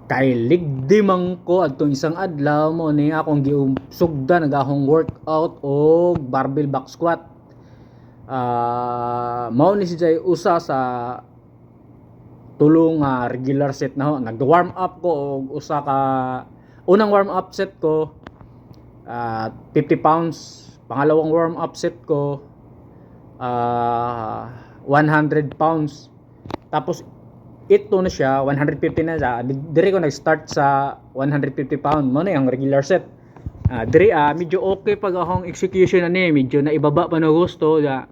Kay ligdi man ko adtong isang adlaw mo ni akong giusugda nagahong workout o barbell back squat. Mao ni si Jay usa sa tulong regular set na ho. Nag-warm up ko og usa ka unang warm up set ko 50 pounds, pangalawang warm up set ko 100 pounds. Tapos ito na siya 150 na siya. Dire ko nag-start sa 150 pound mo na yung regular set. Dire medyo okay pag akong execution ani, medyo na ibaba pa no gusto ya.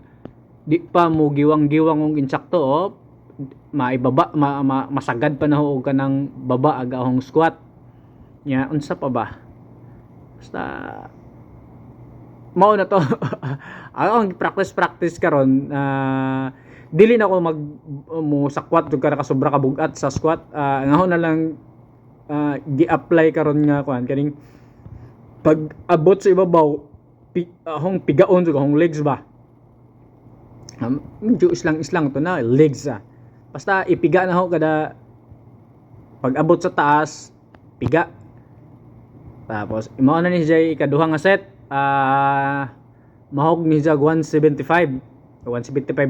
Di pa mo giwang-giwang og insakto maibaba masagad pa na ho ka ng baba aga akong squat. Nya unsa pa ba? Basta mao na to. Ang practice karon dili na ako mo sa squat jud ka sobra ka bugat sa squat. Ngahon na lang gi-apply karon nga kuan kaning pag abot sa ibabaw hong pigaon jud hong legs ba. Medyo islang to na legs basta ipiga na ho kada pag abot sa taas piga. Tapos imao na ni siya ikaduha nga set mahog ni siya 175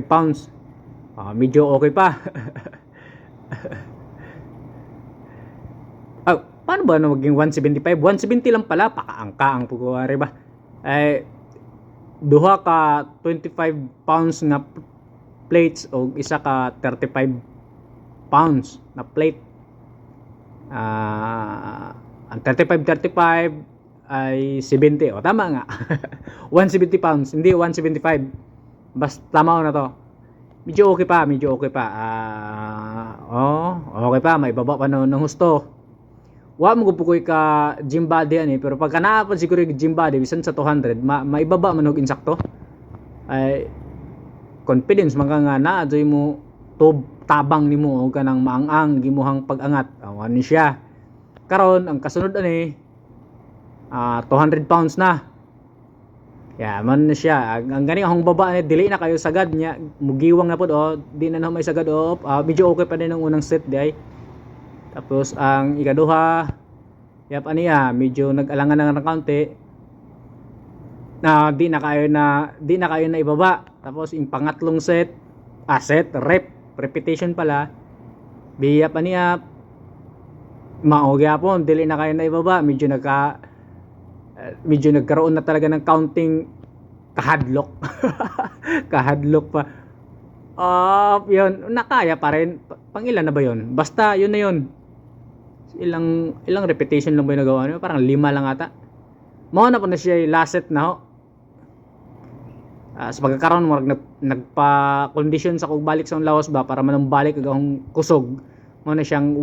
pounds. Medyo okay pa. Paano ba na maging 175? 170 lang pala, pakaangka ang pagkuwari ba? Duha ka 25 pounds na plates o isa ka 35 pounds na plate. Ang 35 ay 70. O tama nga. 170 pounds, hindi 175. Basta tama na to. Medyo okay pa. Okay pa, may baba pa ng husto. Wa mo gupukoy ka gym body ani, pero pagka naapod siguro yung gym body bisan sa 200, maibaba man og insakto. Ay confidence man ka nga naa joy mo tabang nimo og kanang maang-ang gimuhang pag-angat. Ani siya. Karon ang kasunod ani 200 pounds na. Man na siya. Ang gani akong baba ni dili na kayo sagad niya. Mugiwang na pod di na may sagad medyo okay pa din ang unang set di ay. Tapos ang ikaduha medyo nag-alangan ng kaunti. Di na kayo na ibaba. Tapos yung pangatlong set repetition pala. Biyap aniya maogyapon dili na kayo na ibaba. Medyo nagkaroon na talaga ng counting kahadlok. Kahadlok pa. Yun, nakaya pa rin. Pangilan na ba yun? Basta yun na yun. Ilang repetition lang ba yung nagawa niyo? Parang 5 lang ata. Mao na po na siya last set na ho. Sa pagkakaroon mo nagpa-condition sa kog balik sa lawas ba para manang balik agahong kusog. Mao na siyang